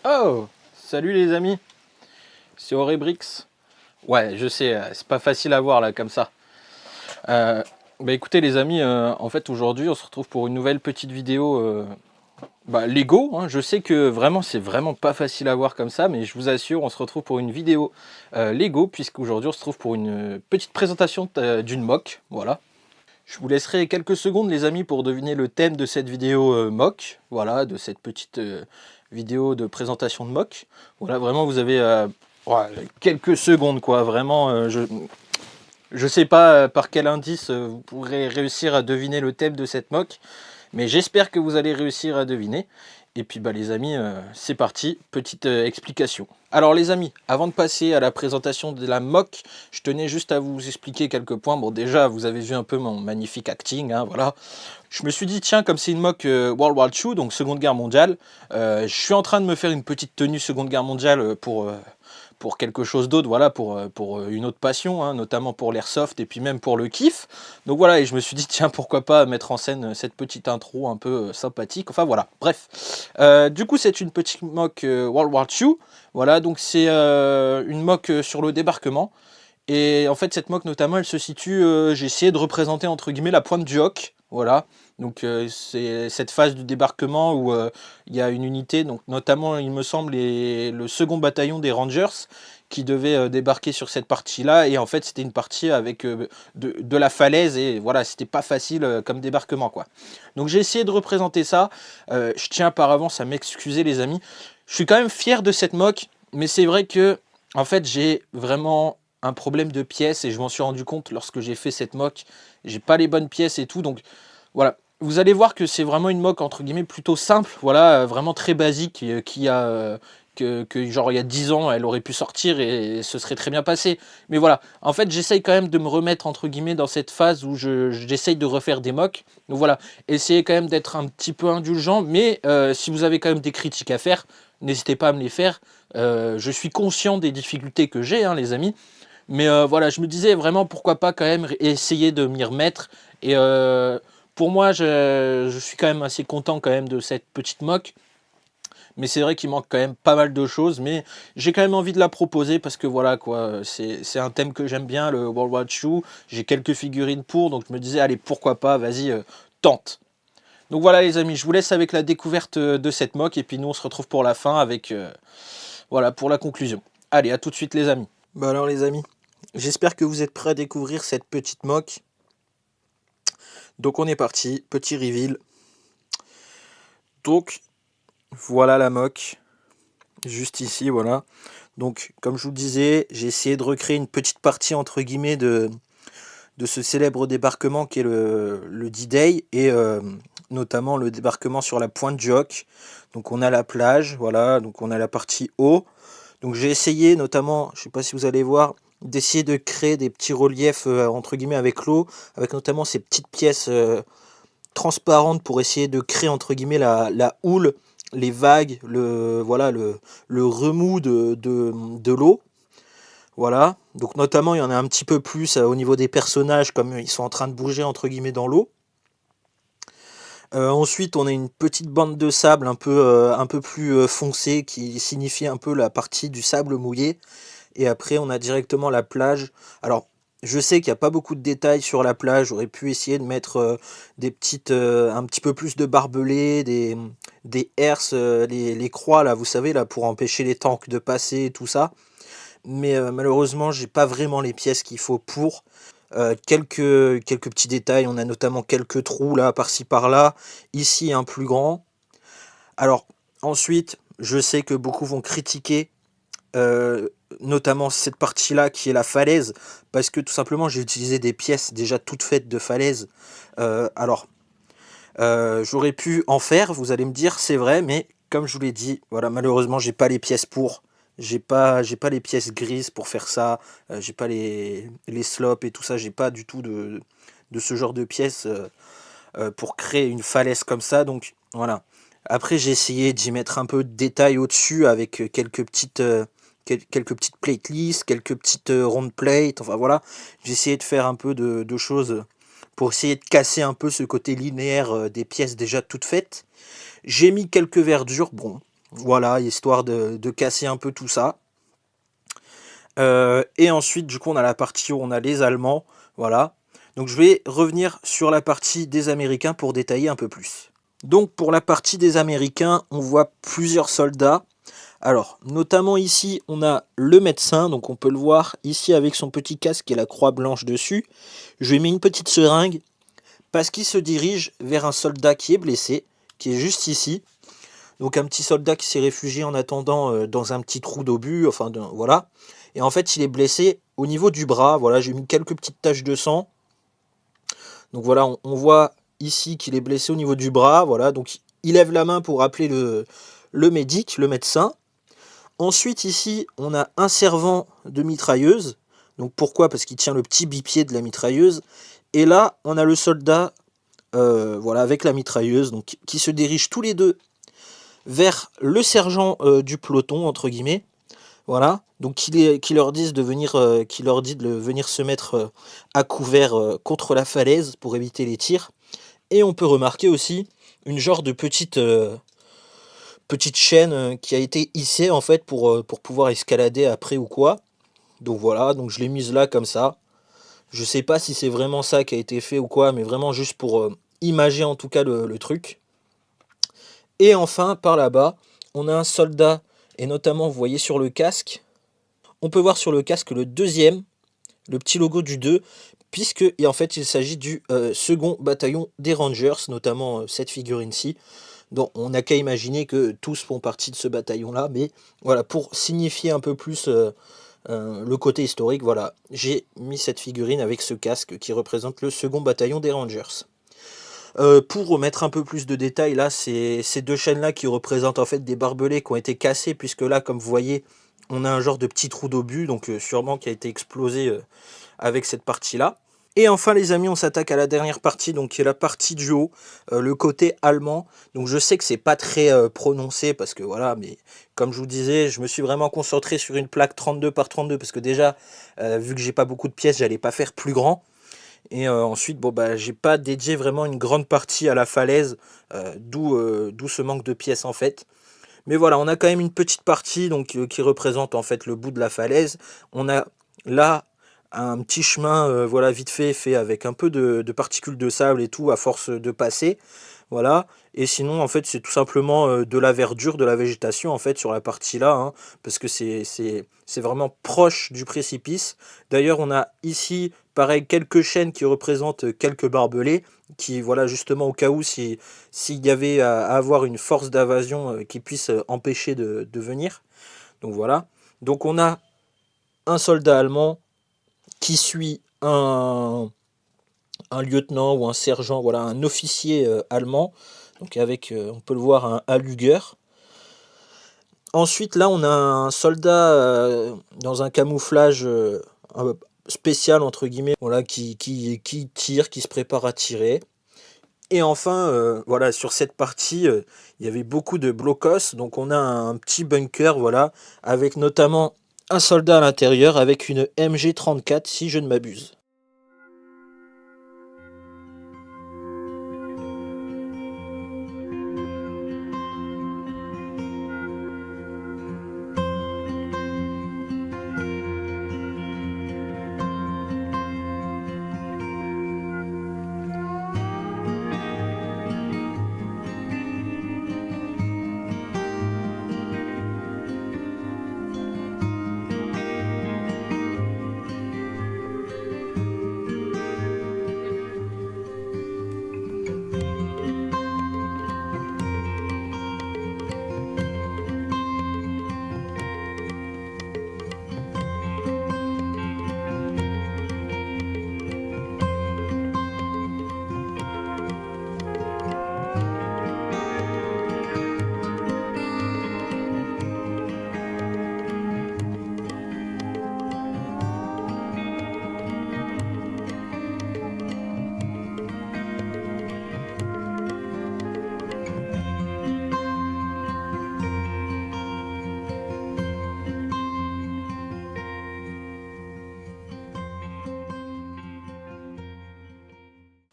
Oh, salut les amis, c'est Aurébrix. Ouais, je sais, c'est pas facile à voir là comme ça. Euh, Écoutez les amis, en fait aujourd'hui on se retrouve pour une nouvelle petite vidéo Lego. Hein. Je sais que vraiment c'est vraiment pas facile à voir comme ça, mais je vous assure on se retrouve pour une vidéo Lego, puisqu'aujourd'hui on se trouve pour une petite présentation d'une mock. Voilà. Je vous laisserai quelques secondes les amis pour deviner le thème de cette vidéo mock. Voilà, de cette petite vidéo de présentation de mock. Voilà, vraiment vous avez ouais, quelques secondes quoi. Vraiment, je sais pas par quel indice vous pourrez réussir à deviner le thème de cette mock, mais j'espère que vous allez réussir à deviner. Et puis les amis, c'est parti, petite explication. Alors les amis, avant de passer à la présentation de la mock, je tenais juste à vous expliquer quelques points. Bon déjà, vous avez vu un peu mon magnifique acting, hein, voilà. Je me suis dit, tiens, comme c'est une mock World War II, donc Seconde Guerre mondiale, je suis en train de me faire une petite tenue Seconde Guerre mondiale pour quelque chose d'autre, voilà, pour une autre passion, hein, notamment pour l'airsoft et puis même pour le kiff. Donc voilà, et je me suis dit, tiens, pourquoi pas mettre en scène cette petite intro un peu sympathique. Enfin voilà, bref. Du coup, c'est une petite mock World War II. Voilà, donc c'est une mock sur le débarquement. Et en fait, cette mock notamment, elle se situe, j'ai essayé de représenter entre guillemets la pointe du hoc. Voilà. Donc c'est cette phase du débarquement où il y a une unité, donc notamment il me semble le second bataillon des Rangers qui devait débarquer sur cette partie-là. Et en fait c'était une partie avec de la falaise et voilà, c'était pas facile comme débarquement quoi. Donc j'ai essayé de représenter ça. Je tiens par avance à m'excuser les amis. Je suis quand même fier de cette mock, mais c'est vrai que en fait j'ai vraiment un problème de pièces et je m'en suis rendu compte lorsque j'ai fait cette mock. J'ai pas les bonnes pièces et tout, donc voilà. Vous allez voir que c'est vraiment une mock entre guillemets plutôt simple, voilà, vraiment très basique, qui a que genre il y a 10 ans elle aurait pu sortir et ce serait très bien passé. Mais voilà, en fait j'essaye quand même de me remettre entre guillemets dans cette phase où j'essaye de refaire des mocks. Donc voilà, essayez quand même d'être un petit peu indulgent, mais si vous avez quand même des critiques à faire, n'hésitez pas à me les faire. Je suis conscient des difficultés que j'ai, hein, les amis. Mais voilà, je me disais vraiment pourquoi pas quand même essayer de m'y remettre. Et pour moi, je suis quand même assez content quand même de cette petite mock. Mais c'est vrai qu'il manque quand même pas mal de choses. Mais j'ai quand même envie de la proposer parce que voilà quoi, c'est un thème que j'aime bien, le World War II. J'ai quelques figurines pour, donc je me disais, allez, pourquoi pas, vas-y, tente. Donc voilà les amis, je vous laisse avec la découverte de cette mock. Et puis nous, on se retrouve pour la fin avec, voilà, pour la conclusion. Allez, à tout de suite les amis. Bah alors les amis, j'espère que vous êtes prêts à découvrir cette petite mock. Donc on est parti, petit reveal. Donc voilà la mock, juste ici, voilà. Donc comme je vous le disais, j'ai essayé de recréer une petite partie entre guillemets de ce célèbre débarquement qui est le D-Day et notamment le débarquement sur la pointe du Hoc. Donc on a la plage, voilà, donc on a la partie haut. Donc j'ai essayé notamment, je ne sais pas si vous allez voir, d'essayer de créer des petits reliefs entre guillemets avec l'eau, avec notamment ces petites pièces transparentes pour essayer de créer entre guillemets la houle, les vagues, voilà, le remous de l'eau. Voilà, donc notamment il y en a un petit peu plus au niveau des personnages, comme ils sont en train de bouger entre guillemets dans l'eau. Ensuite, on a une petite bande de sable un peu plus foncée qui signifie un peu la partie du sable mouillé. Et après, on a directement la plage. Alors, je sais qu'il n'y a pas beaucoup de détails sur la plage. J'aurais pu essayer de mettre un petit peu plus de barbelés, des herses, les croix là, vous savez là, pour empêcher les tanks de passer et tout ça. Mais malheureusement, j'ai pas vraiment les pièces qu'il faut pour. Quelques petits détails, on a notamment quelques trous là, par-ci par-là. Ici, un plus grand. Alors, ensuite, je sais que beaucoup vont critiquer euh, notamment cette partie-là qui est la falaise, parce que tout simplement j'ai utilisé des pièces déjà toutes faites de falaise. Alors, j'aurais pu en faire, vous allez me dire, c'est vrai, mais comme je vous l'ai dit, voilà, malheureusement j'ai pas les pièces pour. J'ai pas les pièces grises pour faire ça, j'ai pas les slops et tout ça, j'ai pas du tout de ce genre de pièces pour créer une falaise comme ça, donc voilà. Après j'ai essayé d'y mettre un peu de détail au-dessus avec quelques petites platelets, quelques petites round plates, enfin voilà. J'ai essayé de faire un peu de choses pour essayer de casser un peu ce côté linéaire des pièces déjà toutes faites. J'ai mis quelques verdures, bon, Voilà, histoire de casser un peu tout ça. Et ensuite, du coup, on a la partie où on a les Allemands. Voilà. Donc je vais revenir sur la partie des Américains pour détailler un peu plus. Donc pour la partie des Américains, on voit plusieurs soldats. Alors, notamment ici, on a le médecin, donc on peut le voir ici avec son petit casque et la croix blanche dessus. Je lui ai mis une petite seringue parce qu'il se dirige vers un soldat qui est blessé, qui est juste ici. Donc un petit soldat qui s'est réfugié en attendant dans un petit trou d'obus, enfin voilà. Et en fait, il est blessé au niveau du bras. Voilà, j'ai mis quelques petites taches de sang. Donc voilà, on voit ici qu'il est blessé au niveau du bras. Voilà, donc il lève la main pour appeler le médic, le médecin. Ensuite, ici, on a un servant de mitrailleuse. Donc pourquoi? Parce qu'il tient le petit bipied de la mitrailleuse. Et là, on a le soldat, voilà, avec la mitrailleuse, donc qui se dirigent tous les deux vers le sergent du peloton, entre guillemets. Voilà, donc qui leur disent de venir, qui leur dit de venir se mettre à couvert contre la falaise pour éviter les tirs. Et on peut remarquer aussi une genre de petite chaîne qui a été hissée en fait pour pouvoir escalader après ou quoi. Donc voilà, donc je l'ai mise là comme ça. Je sais pas si c'est vraiment ça qui a été fait ou quoi, mais vraiment juste pour imager en tout cas le truc. Et enfin, par là-bas, on a un soldat, et notamment, vous voyez sur le casque, on peut voir sur le casque le deuxième, le petit logo du 2, puisque et en fait il s'agit du second bataillon des Rangers, notamment cette figurine-ci. Donc on n'a qu'à imaginer que tous font partie de ce bataillon-là, mais voilà, pour signifier un peu plus le côté historique, voilà, j'ai mis cette figurine avec ce casque qui représente le second bataillon des Rangers. Pour remettre un peu plus de détails, là, c'est ces deux chaînes-là qui représentent en fait des barbelés qui ont été cassés, puisque là, comme vous voyez, on a un genre de petit trou d'obus, donc sûrement qui a été explosé avec cette partie-là. Et enfin les amis, on s'attaque à la dernière partie, donc qui est la partie du haut, le côté allemand. Donc je sais que c'est pas très prononcé parce que voilà, mais comme je vous disais, je me suis vraiment concentré sur une plaque 32 par 32 parce que déjà, vu que j'ai pas beaucoup de pièces, j'allais pas faire plus grand. Et ensuite, bon bah j'ai pas dédié vraiment une grande partie à la falaise, d'où ce manque de pièces en fait. Mais voilà, on a quand même une petite partie donc qui représente en fait le bout de la falaise. On a là un petit chemin, voilà, vite fait avec un peu de particules de sable et tout à force de passer. Voilà. Et sinon, en fait, c'est tout simplement de la verdure, de la végétation, en fait, sur la partie là, hein, parce que c'est vraiment proche du précipice. D'ailleurs, on a ici, pareil, quelques chênes qui représentent quelques barbelés, qui, voilà, justement, au cas où, s'il y avait à avoir une force d'invasion qui puisse empêcher de venir. Donc voilà. Donc on a un soldat allemand qui suit un lieutenant ou un sergent, voilà, un officier allemand, donc avec, on peut le voir, un Luger. Ensuite, là, on a un soldat dans un camouflage spécial, entre guillemets, voilà, qui tire, qui se prépare à tirer. Et enfin, voilà, sur cette partie, il y avait beaucoup de blocos, donc on a un petit bunker, voilà, avec notamment un soldat à l'intérieur avec une MG34, si je ne m'abuse.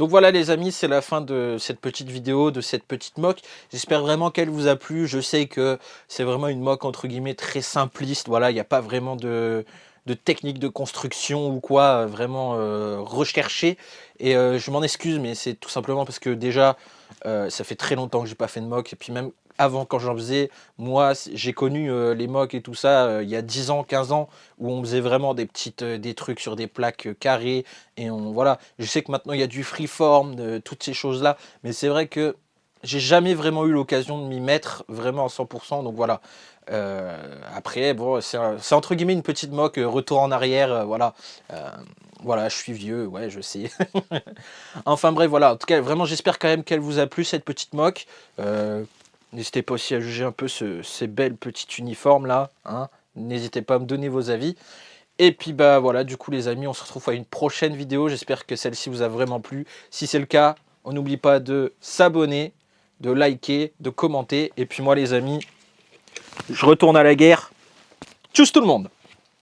Donc voilà les amis, c'est la fin de cette petite vidéo, de cette petite mock. J'espère vraiment qu'elle vous a plu. Je sais que c'est vraiment une mock entre guillemets très simpliste. Voilà, il n'y a pas vraiment de technique de construction ou quoi, vraiment recherché. Et je m'en excuse, mais c'est tout simplement parce que déjà, ça fait très longtemps que j'ai pas fait de mock. Et puis même avant, quand j'en faisais, moi, j'ai connu les mocks et tout ça il y a 10 ans, 15 ans, où on faisait vraiment des trucs sur des plaques carrées. Et voilà, je sais que maintenant, il y a du freeform, toutes ces choses-là. Mais c'est vrai que j'ai jamais vraiment eu l'occasion de m'y mettre vraiment à 100%. Donc voilà. Après, bon, c'est entre guillemets une petite mock, retour en arrière, voilà. Voilà, je suis vieux, ouais, je sais. Enfin bref, voilà. En tout cas, vraiment, j'espère quand même qu'elle vous a plu, cette petite mock. N'hésitez pas aussi à juger un peu ces belles petites uniformes là, hein. N'hésitez pas à me donner vos avis. Et puis bah voilà, du coup les amis, on se retrouve à une prochaine vidéo. J'espère que celle-ci vous a vraiment plu. Si c'est le cas, on n'oublie pas de s'abonner, de liker, de commenter. Et puis moi les amis, je retourne à la guerre. Tchuss tout le monde!